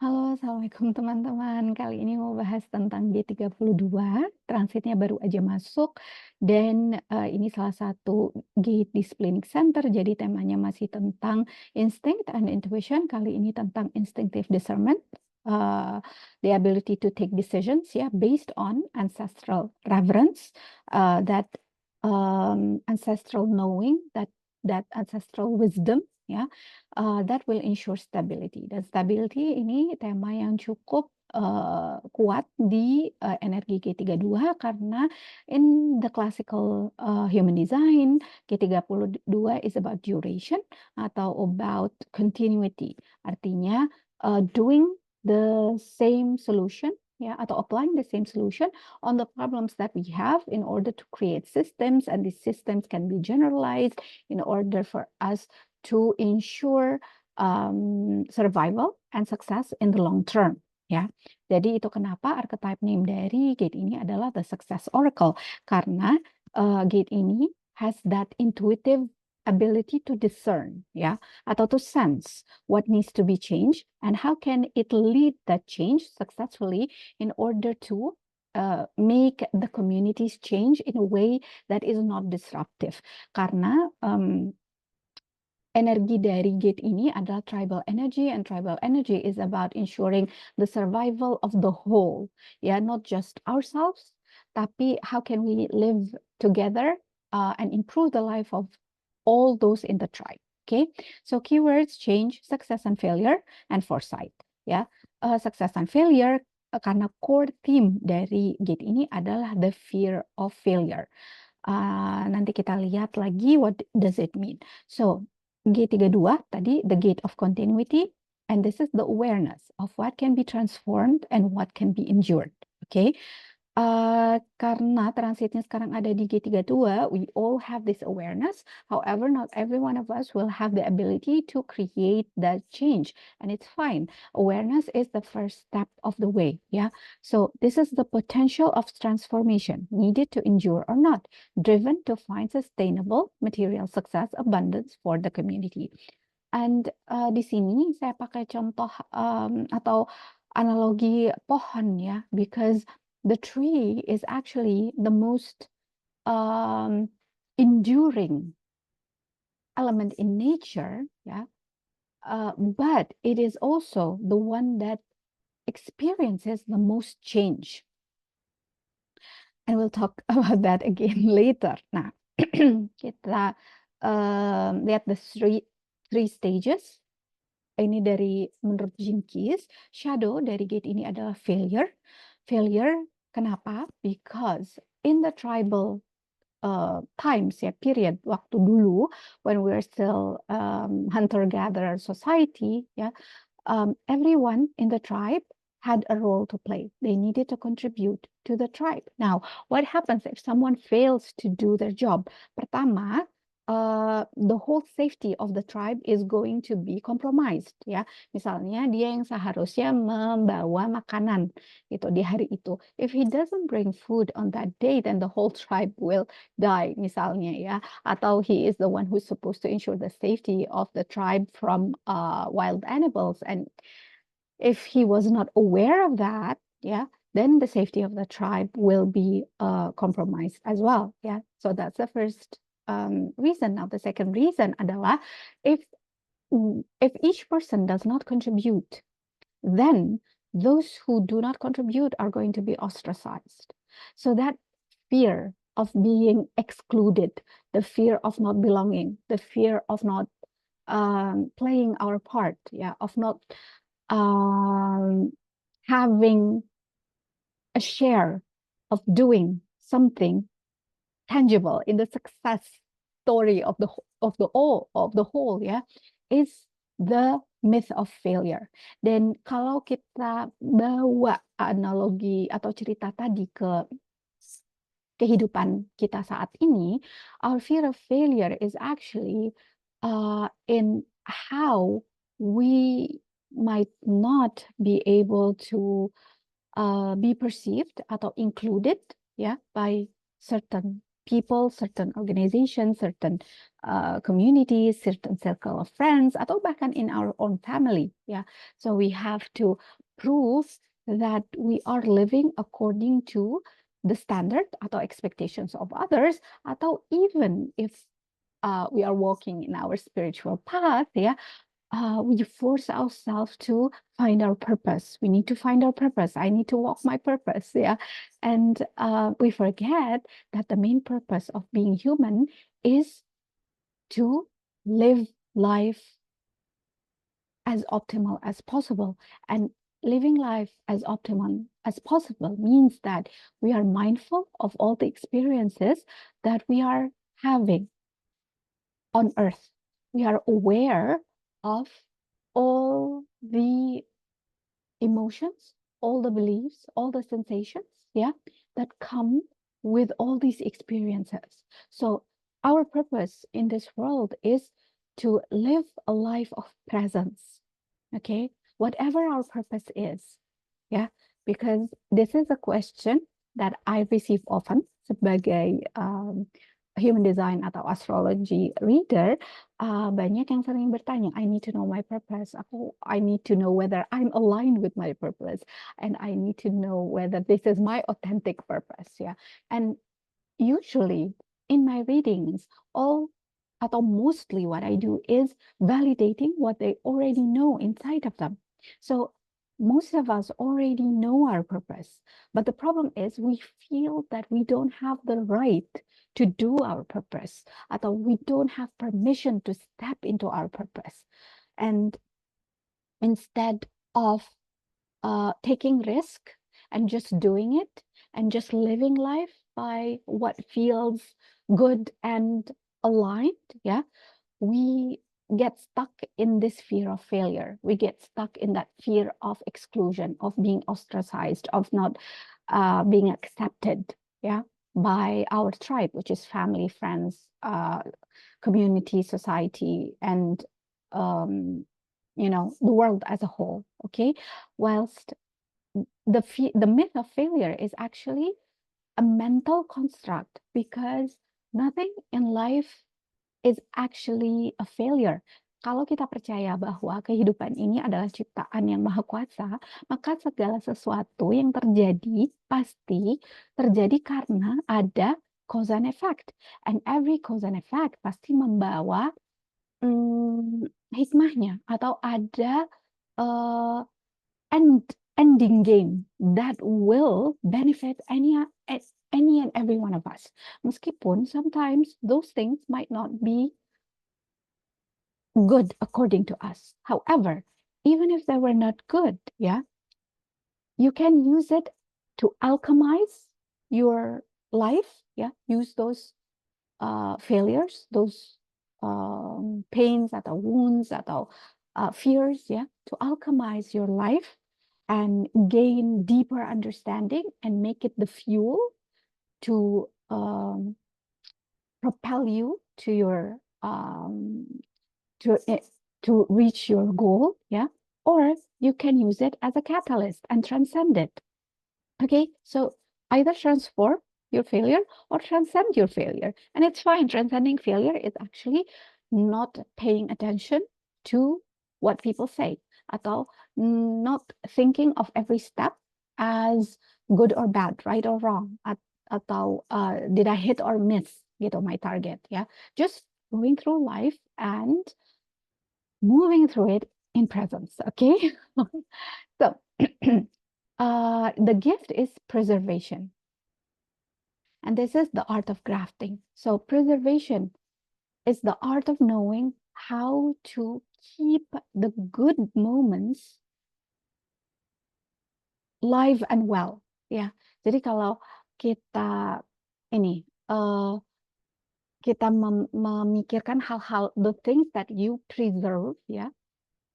Halo, Assalamualaikum teman-teman. Kali ini mau bahas tentang G32, transitnya baru aja masuk, dan ini salah satu gate disciplining center, jadi temanya masih tentang instinct and intuition, kali ini tentang instinctive discernment, the ability to take decisions, ya, based on ancestral reverence, that ancestral knowing, that ancestral wisdom, ya, that will ensure stability. Dan stability ini tema yang cukup kuat di energi G32 karena in the classical human design, G32 is about duration atau about continuity. Artinya doing the same solution, ya, atau applying the same solution on the problems that we have in order to create systems, and these systems can be generalized in order for us to ensure survival and success in the long term, ya. Jadi itu kenapa archetype name dari gate ini adalah the success oracle, karena gate ini has that intuitive ability to discern, ya, atau to sense what needs to be changed and how can it lead that change successfully in order to make the communities change in a way that is not disruptive. Karena energi dari gate ini adalah tribal energy, and tribal energy is about ensuring the survival of the whole, ya, not just ourselves, tapi how can we live together and improve the life of all those in the tribe. Okay, so keywords change, success and failure, and foresight. Ya, success and failure karena core theme dari gate ini adalah the fear of failure. Nanti kita lihat lagi what does it mean. So G32 tadi the gate of continuity, and this is the awareness of what can be transformed and what can be endured. Okay. Karena transitnya sekarang ada di G32, we all have this awareness. However, not every one of us will have the ability to create that change, and it's fine. Awareness is the first step of the way, yeah. So this is the potential of transformation, needed to endure or not, driven to find sustainable material success, abundance for the community. And di sini saya pakai contoh atau analogi pohon, ya, because the tree is actually the most enduring element in nature, yeah, but it is also the one that experiences the most change. And we'll talk about that again later. Nah, kita lihat the three stages. Ini dari menurut Jinkies, shadow dari gate ini adalah failure. Failure, kenapa? Because in the tribal times, ya, period, waktu dulu, when we're still hunter-gatherer society, ya, everyone in the tribe had a role to play. They needed to contribute to the tribe. Now, what happens if someone fails to do their job? Pertama, the whole safety of the tribe is going to be compromised, ya. Misalnya dia yang seharusnya membawa makanan gitu di hari itu. If he doesn't bring food on that day, then the whole tribe will die, misalnya, ya. Atau he is the one who's supposed to ensure the safety of the tribe from wild animals, and if he was not aware of that, yeah, then the safety of the tribe will be compromised as well. Yeah, so that's the first reason. Now, the second reason adalah if each person does not contribute, then those who do not contribute are going to be ostracized. So that fear of being excluded, the fear of not belonging, the fear of not playing our part, yeah, of not having a share of doing something tangible in the success story of the whole, ya, is the myth of failure. Dan kalau kita bawa analogi atau cerita tadi ke kehidupan kita saat ini, our fear of failure is actually in how we might not be able to be perceived atau included, ya, by certain people, certain organizations, certain communities, certain circle of friends, atau bahkan in our own family. Yeah, so we have to prove that we are living according to the standard atau expectations of others, atau even if we are walking in our spiritual path, yeah, we force ourselves to find our purpose. We need to find our purpose. I need to walk my purpose. Yeah. And we forget that the main purpose of being human is to live life as optimal as possible. And living life as optimal as possible means that we are mindful of all the experiences that we are having on earth. We are aware of all the emotions, all the beliefs, all the sensations, yeah, that come with all these experiences. So our purpose in this world is to live a life of presence, okay? Whatever our purpose is, yeah, because this is a question that I receive often sebagai human design atau astrology reader. Banyak yang sering bertanya, I need to know my purpose. I need to know whether I'm aligned with my purpose, and I need to know whether this is my authentic purpose. Yeah, and usually in my readings, all atau mostly what I do is validating what they already know inside of them. So most of us already know our purpose, but the problem is we feel that we don't have the right to do our purpose, atau we don't have permission to step into our purpose. And instead of taking risk and just doing it and just living life by what feels good and aligned, yeah, we get stuck in this fear of failure. We get stuck in that fear of exclusion, of being ostracized, of not being accepted, yeah, by our tribe, which is family, friends, community, society, and the world as a whole. Okay, whilst the myth of failure is actually a mental construct, because nothing in life is actually a failure. Kalau kita percaya bahwa kehidupan ini adalah ciptaan yang maha kuasa, maka segala sesuatu yang terjadi pasti terjadi karena ada cause and effect. And every cause and effect pasti membawa hikmahnya, atau ada uh, ending game that will benefit any and every one of us. Meskipun sometimes those things might not be good according to us. However, even if they were not good, yeah, you can use it to alchemize your life. Yeah, use those failures, those pains atau wounds atau fears, yeah, to alchemize your life and gain deeper understanding and make it the fuel to propel you to your to to reach your goal, yeah, or you can use it as a catalyst and transcend it. Okay, so either transform your failure or transcend your failure, and it's fine. Transcending failure is actually not paying attention to what people say, atau not thinking of every step as good or bad, right or wrong, atau did I hit or miss gitu my target, yeah, just going through life and moving through it in presence, okay? So the gift is preservation. And this is the art of grafting. So preservation is the art of knowing how to keep the good moments live and well. Ya, jadi kalau kita ini kita memikirkan hal-hal, the things that you preserve, ya,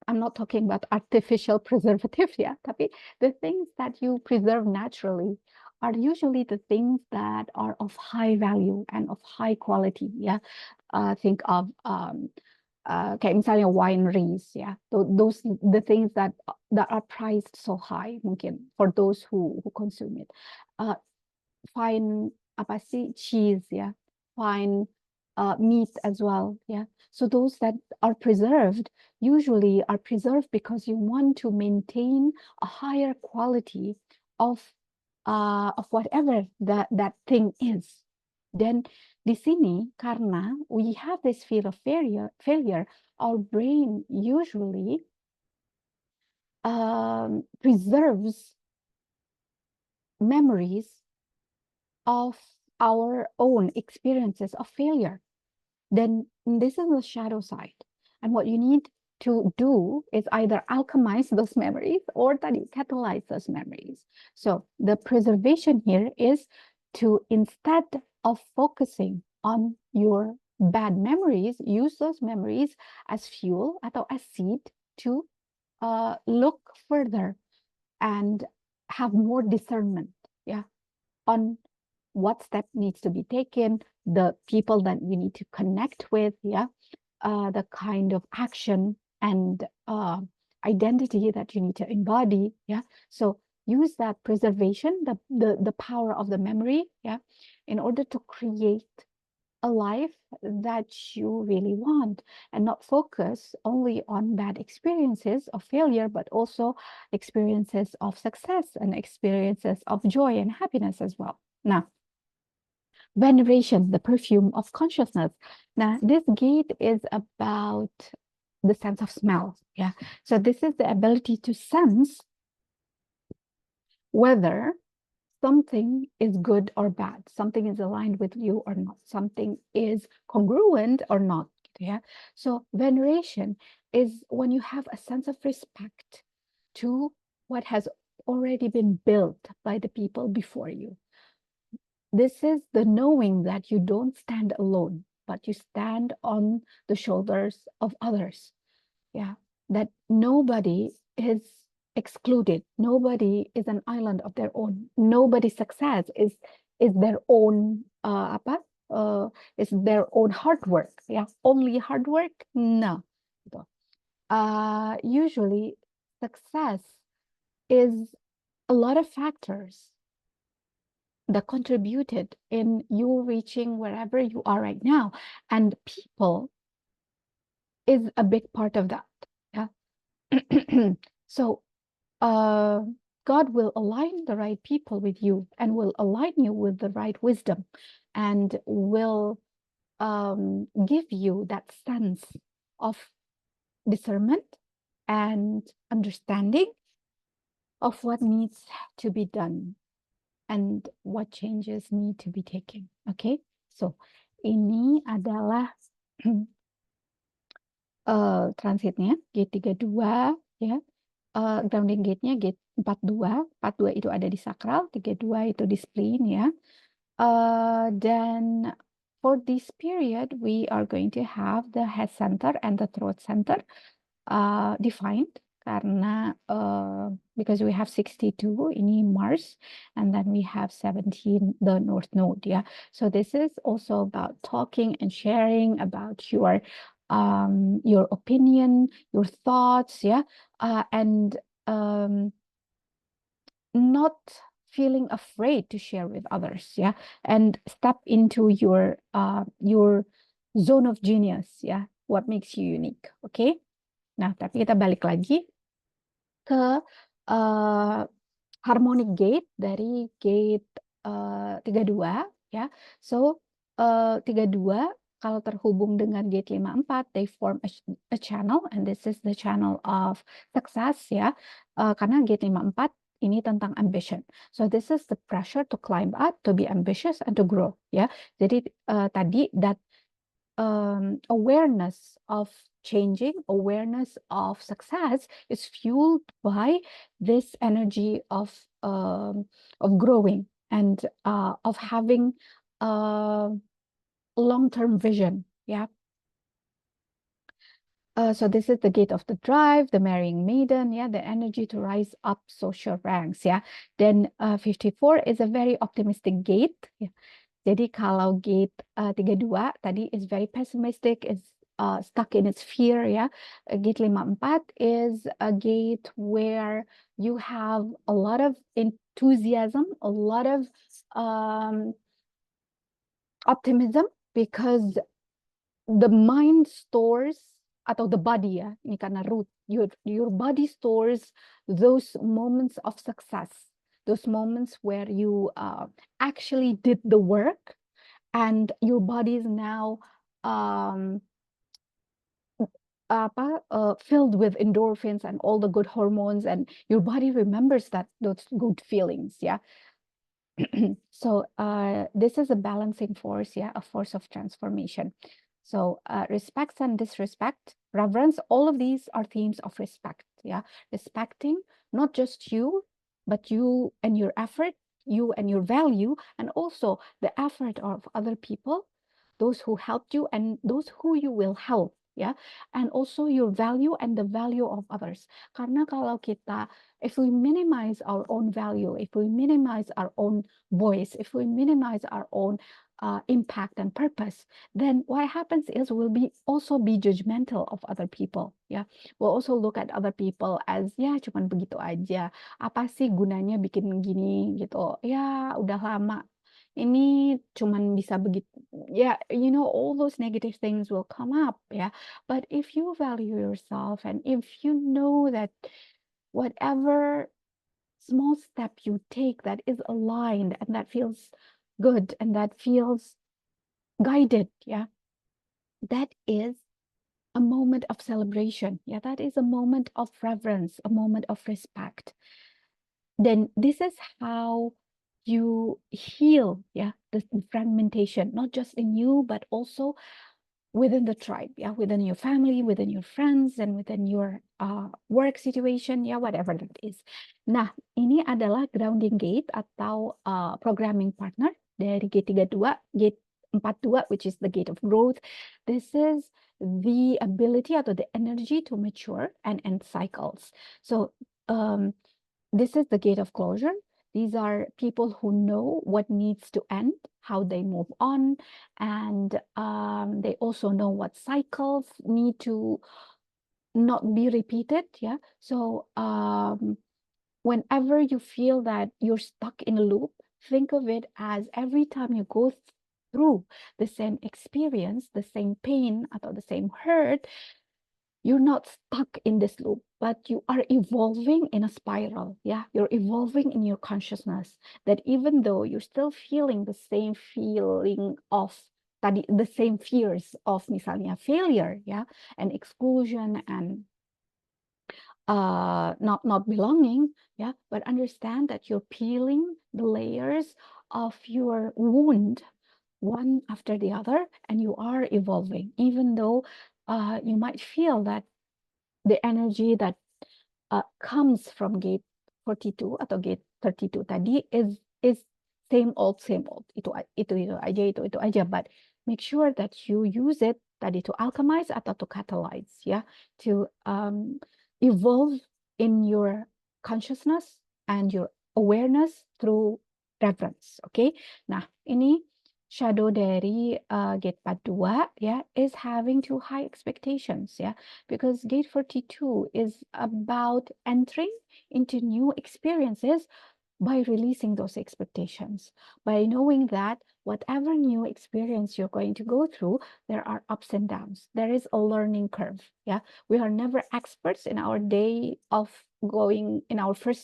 I'm not talking about artificial preservative, ya, tapi the things that you preserve naturally are usually the things that are of high value and of high quality, ya. Think of kayak misalnya wineries, ya. Those the things that are priced so high mungkin for those who consume it. Find apa sih, cheese, ya, fine meat as well, yeah. So those that are preserved usually are preserved because you want to maintain a higher quality of whatever that thing is. Then di sini karena we have this fear of failure, our brain usually preserves memories of our own experiences of failure. Then this is the shadow side. And what you need to do is either alchemize those memories or tadi catalyze those memories. So the preservation here is to, instead of focusing on your bad memories, use those memories as fuel atau as seed to look further and have more discernment, yeah, on what step needs to be taken, the people that you need to connect with, yeah, the kind of action and identity that you need to embody, yeah. So use that preservation, the power of the memory, yeah, in order to create a life that you really want, and not focus only on bad experiences of failure, but also experiences of success and experiences of joy and happiness as well. Now, veneration, the perfume of consciousness. Now, this gate is about the sense of smell. Yeah. So this is the ability to sense whether something is good or bad, something is aligned with you or not, something is congruent or not. Yeah. So veneration is when you have a sense of respect to what has already been built by the people before you. This is the knowing that you don't stand alone, but you stand on the shoulders of others. Yeah. That nobody is excluded. Nobody is an island of their own. Nobody's success is their own apa? Is their own hard work. Yeah. Only hard work? No. Usually success is a lot of factors that contributed in you reaching wherever you are right now. And people is a big part of that. Yeah. So God will align the right people with you and will align you with the right wisdom and will give you that sense of discernment and understanding of what needs to be done and what changes need to be taken. Okay, so ini adalah transitnya gate 32 ya. Grounding gate-nya gate 42. 42 itu ada di sakral, 32 itu di spleen ya. Then for this period we are going to have the head center and the throat center defined karena because we have 62 ini Mars and then we have 17 the North Node, yeah. So this is also about talking and sharing about your opinion, your thoughts, yeah, and not feeling afraid to share with others, yeah, and step into your zone of genius, yeah, what makes you unique, okay. Nah, tapi kita balik lagi ke harmonic gate dari gate 32 ya. So 32 kalau terhubung dengan gate 54 they form a channel and this is the channel of success ya. Karena gate 54 ini tentang ambition. So this is the pressure to climb up, to be ambitious and to grow ya. Jadi tadi that awareness of changing, awareness of success is fueled by this energy of growing and of having a long-term vision. Yeah. So this is the gate of the drive, the marrying maiden, yeah, the energy to rise up social ranks, yeah. Then 54 is a very optimistic gate. Yeah. Jadi kalau gate 32 tadi is very pessimistic, is stuck in its fear ya. Gate 54 is a gate where you have a lot of enthusiasm, a lot of Optimism, because the mind stores, atau the body ya, ini karena root, your body stores those moments of success, those moments where you actually did the work, and your body is now um, filled with endorphins and all the good hormones, and your body remembers those good feelings, yeah. So this is a balancing force, yeah, a force of transformation. So respect and disrespect, reverence, all of these are themes of respect, yeah. Respecting not just you, but you and your effort, you and your value, and also the effort of other people, those who helped you and those who you will help, ya. And also your value and the value of others. Karena kalau kita, if we minimize our own value, if we minimize our own voice, if we minimize our own impact and purpose, then what happens is we'll also be judgmental of other people, ya. We'll also look at other people as, ya cuman begitu aja. Apa sih gunanya bikin gini gitu? Ya udah lama ini cuman bisa begitu, ya, all those negative things will come up, ya. But if you value yourself, and if you know that whatever small step you take that is aligned and that feels good and that feels guided, yeah, that is a moment of celebration, yeah, that is a moment of reverence, a moment of respect. Then this is how you heal, yeah, the fragmentation, not just in you, but also within the tribe, yeah, within your family, within your friends, and within your work situation, ya, whatever that is. Nah, ini adalah grounding gate atau programming partner dari G32, gate 42, which is the gate of growth. This is the ability atau the energy to mature and end cycles. So this is the gate of closure. These are people who know what needs to end, how they move on, and they also know what cycles need to not be repeated. Yeah. So whenever you feel that you're stuck in a loop, think of it as every time you go through the same experience, the same pain, or the same hurt, you're not stuck in this loop, but you are evolving in a spiral. Yeah, you're evolving in your consciousness, that even though you're still feeling the same feeling of tadi, the same fears of misalnya failure, yeah, and exclusion and not belonging, yeah, but understand that you're peeling the layers of your wound one after the other, and you are evolving, even though you might feel that the energy that comes from gate 42 atau gate 32 tadi is same old, itu aja, but make sure that you use it tadi to alchemize atau to catalyze, ya, to evolve in your consciousness and your awareness through reverence. Okay, nah ini shadow dari gate 42, ya, is having too high expectations, ya, because gate 42 is about entering into new experiences by releasing those expectations, by knowing that whatever new experience you're going to go through, there are ups and downs. There is a learning curve. Yeah, we are never experts in our first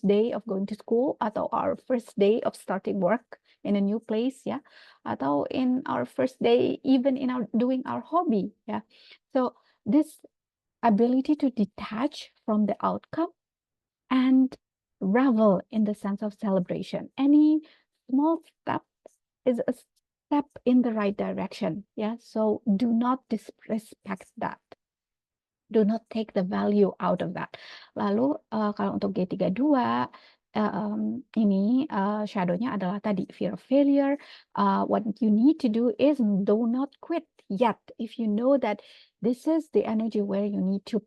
day of going to school, atau our first day of starting work in a new place, yeah, atau in our first day even in our doing our hobby, yeah. So this ability to detach from the outcome and revel in the sense of celebration. Any small step is a step in the right direction. Yeah. So do not disrespect that. Do not take the value out of that. Lalu kalau untuk G32 ini shadow-nya adalah tadi fear of failure. What you need to do is do not quit yet. If you know that this is the energy where you need to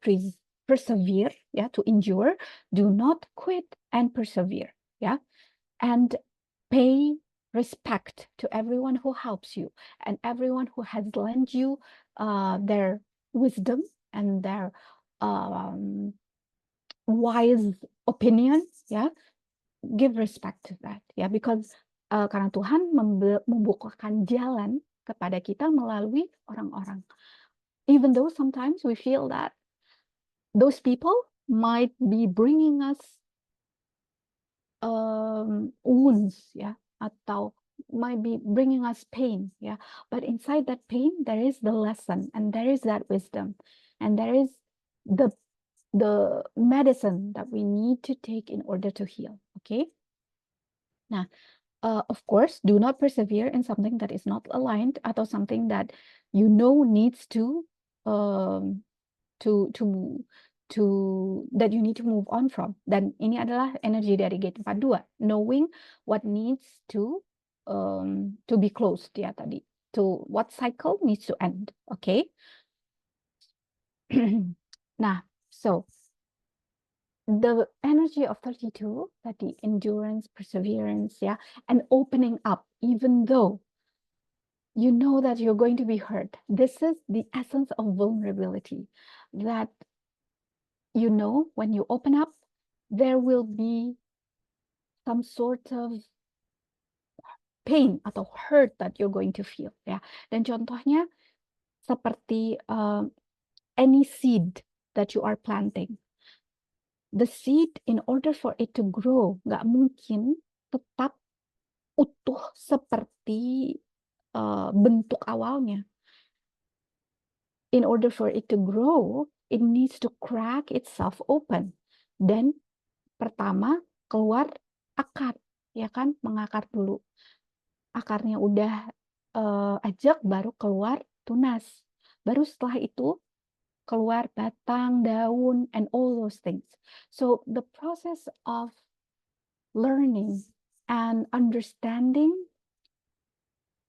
persevere, yeah, to endure, do not quit and persevere, yeah, and pay respect to everyone who helps you and everyone who has lent you their wisdom and their wise opinions, ya. Give respect to that, ya, because karena Tuhan membukakan jalan kepada kita melalui orang-orang. Even though sometimes we feel that those people might be bringing us wounds, ya, atau might be bringing us pain, ya. But inside that pain, there is the lesson, and there is that wisdom, and there is the medicine that we need to take in order to heal. Okay. Nah, of course, do not persevere in something that is not aligned atau something that you know needs to um, to that you need to move on from. Dan ini adalah energi dari gate 42, knowing what needs to be closed, ya, tadi, to what cycle needs to end. Okay. Nah, so the energy of 32, tadi, endurance, perseverance, yeah, and opening up, even though you know that you're going to be hurt. This is the essence of vulnerability, that you know when you open up, there will be some sort of pain atau hurt that you're going to feel, ya. Dan contohnya seperti any seed that you are planting. The seed, in order for it to grow, nggak mungkin tetap utuh seperti bentuk awalnya. In order for it to grow, it needs to crack itself open. Dan pertama keluar akar, ya kan, mengakar dulu. Akarnya udah ajak, baru keluar tunas. Baru setelah itu keluar batang, daun, and all those things. So the process of learning and understanding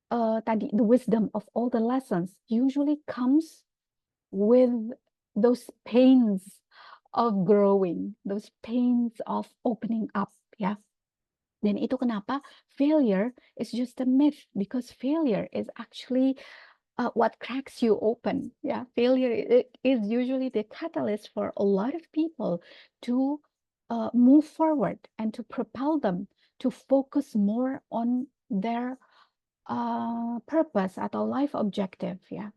tadi, the wisdom of all the lessons usually comes with those pains of growing, those pains of opening up, ya. Dan itu kenapa failure is just a myth, because failure is actually what cracks you open. Yeah, failure is usually the catalyst for a lot of people to move forward and to propel them to focus more on their purpose atau life objective. Yeah,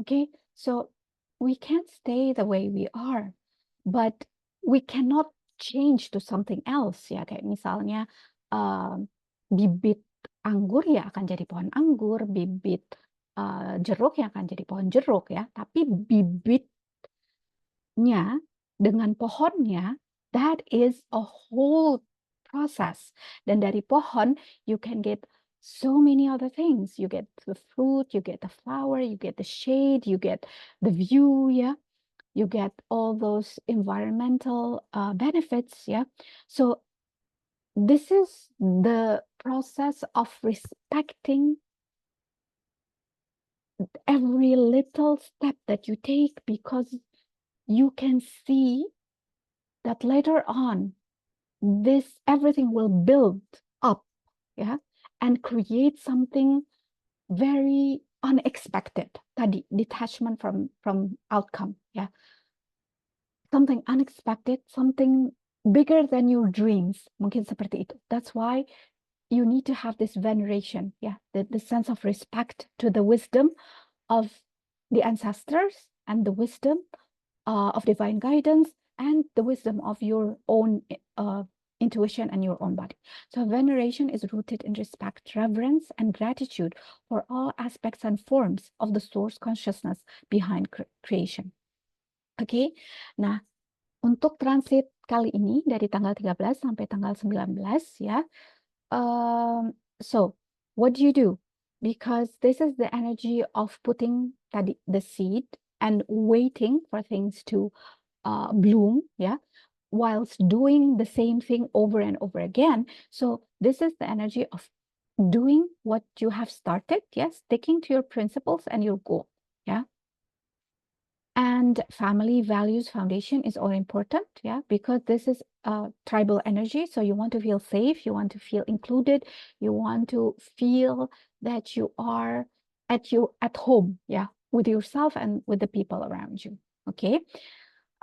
okay. So we can't stay the way we are, but we cannot change to something else. Ya, kayak misalnya bibit anggur ya akan jadi pohon anggur, bibit jeruk yang akan jadi pohon jeruk, ya. Tapi bibitnya dengan pohonnya, that is a whole process. Dan dari pohon you can get so many other things. You get the fruit, you get the flower, you get the shade, you get the view, ya. You get all those environmental benefits, ya. So this is the process of respecting every little step that you take, because you can see that later on everything will build up, yeah, and create something very unexpected. Tadi, detachment from outcome, yeah. Something unexpected, something bigger than your dreams, mungkin seperti itu. That's why you need to have this veneration, yeah, the sense of respect to the wisdom of the ancestors and the wisdom of divine guidance and the wisdom of your own intuition and your own body. So veneration is rooted in respect, reverence, and gratitude for all aspects and forms of the source consciousness behind creation. Okay, nah, untuk transit kali ini dari tanggal 13 sampai tanggal 19, ya. So what do you do? Because this is the energy of putting tadi the seed and waiting for things to bloom, yeah, whilst doing the same thing over and over again. So this is the energy of doing what you have started, yes, sticking to your principles and your goal, yeah. And family values foundation is all important, yeah, because this is tribal energy. So you want to feel safe, you want to feel included, you want to feel that you are at home, yeah, with yourself and with the people around you. Okay.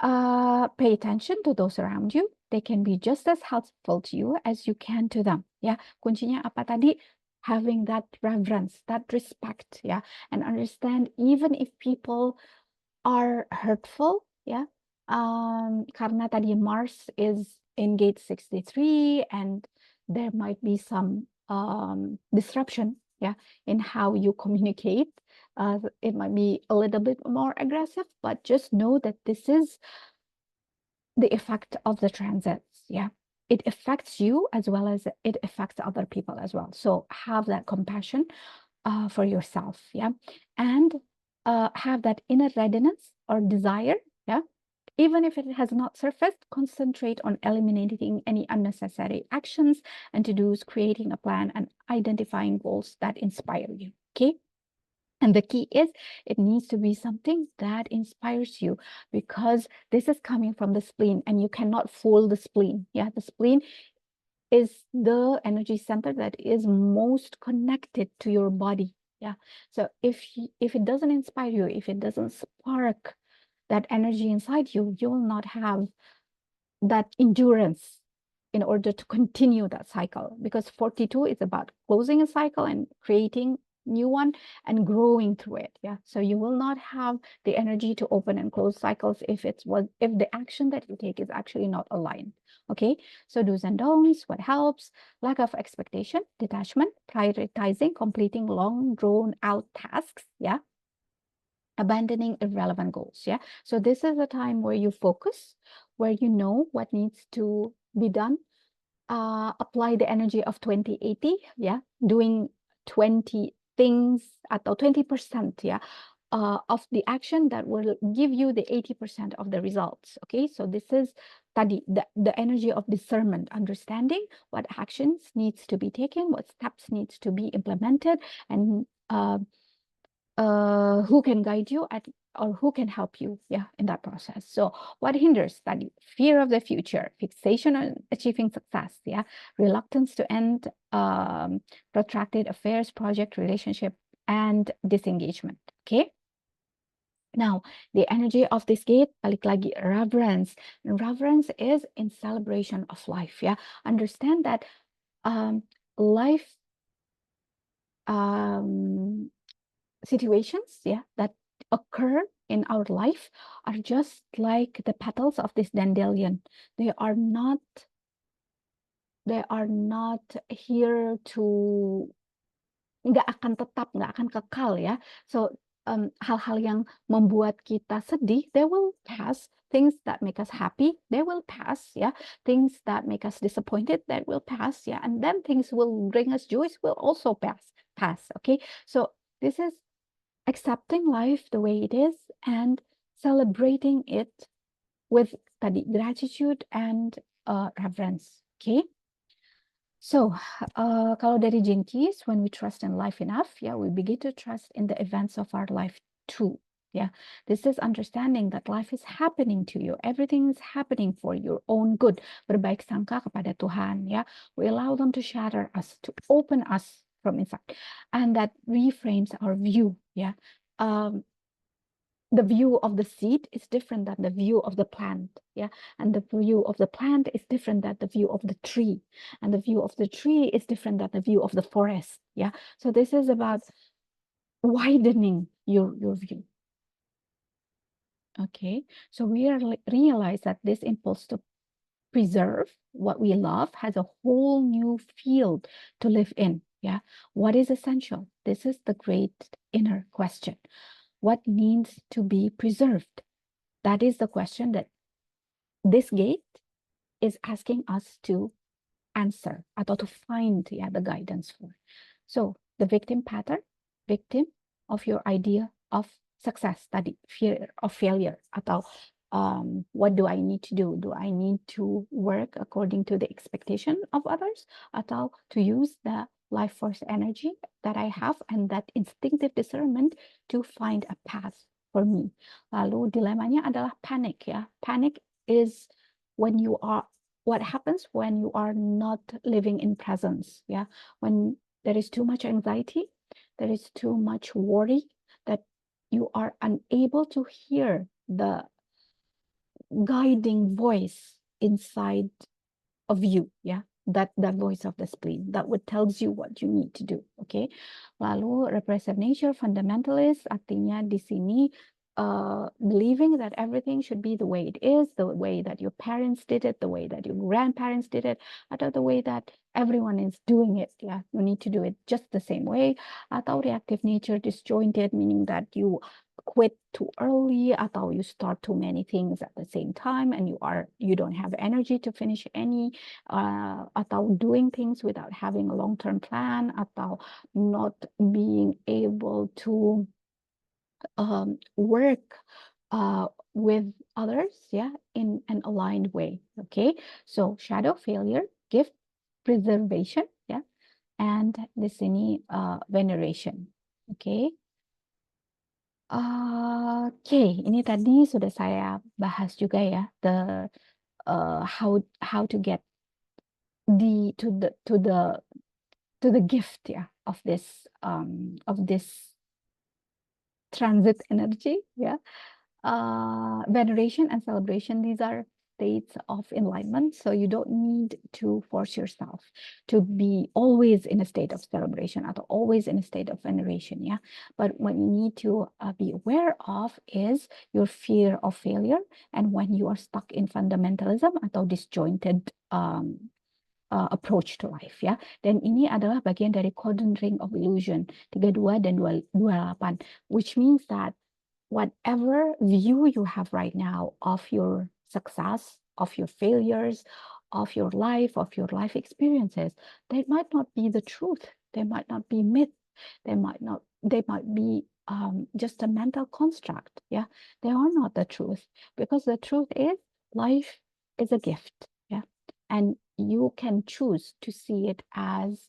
Pay attention to those around you. They can be just as helpful to you as you can to them. Ya, kuncinya apa tadi? having that reverence, that respect, yeah, and understand even if people are hurtful, yeah, karena tadi Mars is in gate 63 and there might be some disruption, yeah, in how you communicate. It might be a little bit more aggressive, but just know that this is the effect of the transits, yeah. It affects you as well as it affects other people as well. So have that compassion for yourself, yeah, and have that inner readiness or desire, yeah. Even if it has not surfaced, concentrate on eliminating any unnecessary actions and to-dos, creating a plan and identifying goals that inspire you, okay? And the key is it needs to be something that inspires you, because this is coming from the spleen and you cannot fool the spleen. Yeah, the spleen is the energy center that is most connected to your body. Yeah. So if it doesn't inspire you, if it doesn't spark that energy inside you, you will not have that endurance in order to continue that cycle, because 42 is about closing a cycle and creating new one and growing through it. Yeah, so you will not have the energy to open and close cycles if if the action that you take is actually not aligned. Okay, so do's and don'ts, what helps: lack of expectation, detachment, prioritizing completing long drawn out tasks, yeah, abandoning irrelevant goals. Yeah, so this is a time where you focus, where you know what needs to be done. Apply the energy of 2080, yeah, doing 20 things atau 20%, yeah, of the action that will give you the 80% of the results. Okay, so this is tadi the energy of discernment, understanding what actions needs to be taken, what steps needs to be implemented, and who can guide you at, or who can help you, yeah, in that process. So what hinders study: fear of the future, fixation on achieving success, yeah, reluctance to end protracted affairs, project, relationship, and disengagement. Okay, now the energy of this gate, balik lagi, reverence. And reverence is in celebration of life, yeah. Understand that life situations, yeah, that occur in our life are just like the petals of this dandelion. They are not, they are not here to, nggak akan tetap, nggak akan kekal, ya. So hal-hal yang membuat kita sedih, they will pass. Things that make us happy, they will pass, yeah. Things that make us disappointed, that will pass, yeah. And then things will bring us joy, will also pass. Okay, so this is accepting life the way it is and celebrating it with tadi gratitude and reverence. Okay, so kalau dari Jinkies, when we trust in life enough, yeah, we begin to trust in the events of our life too. Yeah, this is understanding that life is happening to you. Everything is happening for your own good. Berbaik sangka kepada Tuhan. Yeah, we allow them to shatter us, to open us from inside, and that reframes our view. Yeah, the view of the seed is different than the view of the plant, yeah, and the view of the plant is different than the view of the tree, and the view of the tree is different than the view of the forest, yeah. So this is about widening your view. Okay, so we realize that this impulse to preserve what we love has a whole new field to live in. Yeah, what is essential? This is the great inner question. What needs to be preserved? That is the question that this gate is asking us to answer atau to find, yeah, the guidance for. So the victim pattern, victim of your idea of success, tadi fear of failure atau what do I need to do? Do I need to work according to the expectation of others atau to use the life force energy that I have and that instinctive discernment to find a path for me. Lalu dilemanya adalah panic, ya. Panic is when you are, what happens when you are not living in presence, yeah, when there is too much anxiety, there is too much worry, that you are unable to hear the guiding voice inside of you, yeah, that voice of the spleen that would tells you what you need to do. Okay. Lalu repressive nature, fundamentalist, artinya di sini believing that everything should be the way it is, the way that your parents did it, the way that your grandparents did it, atau the way that everyone is doing it. Yeah, you need to do it just the same way. Atau reactive nature, disjointed, meaning that you quit too early, atau you start too many things at the same time and you don't have energy to finish any, atau doing things without having a long-term plan, atau not being able to work with others, yeah, in an aligned way. Okay, so shadow failure, gift preservation, yeah, and di sini veneration. Okay. Oke, ini tadi sudah saya bahas juga ya, the how to get the to the gift, yeah, of this transit energy, yeah. Veneration and celebration, these are states of enlightenment. So you don't need to force yourself to be always in a state of celebration or always in a state of veneration. Yeah. But what you need to be aware of is your fear of failure. And when you are stuck in fundamentalism atau disjointed approach to life, ya. Dan ini adalah bagian dari codon ring of illusion 32 dan 28, which means that whatever view you have right now of your success, of your failures, of your life experiences, they might not be the truth. They might not be myth. They might be just a mental construct. Yeah, they are not the truth, because the truth is life is a gift. Yeah, and you can choose to see it as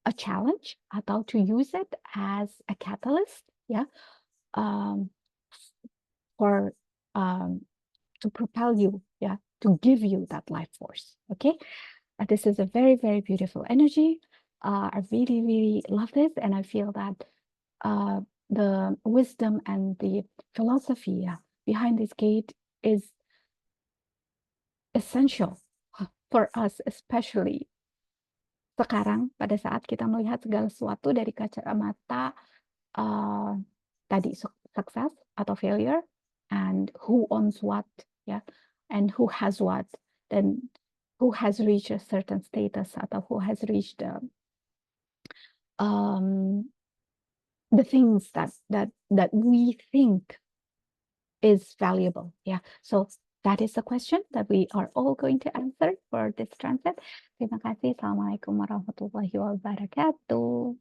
a challenge atau to use it as a catalyst. Yeah, um, for to propel you, yeah, to give you that life force. Okay, this is a very, very beautiful energy. I really, really love this, and I feel that the wisdom and the philosophy behind this gate is essential for us, especially sekarang pada saat kita melihat segala sesuatu dari kacamata tadi success atau failure, and who owns what, yeah, and who has what, then who has reached a certain status atau who has reached the things that we think is valuable. Yeah, so that is the question that we are all going to answer for this transit. Terima kasih. Assalamualaikum warahmatullahi wabarakatuh.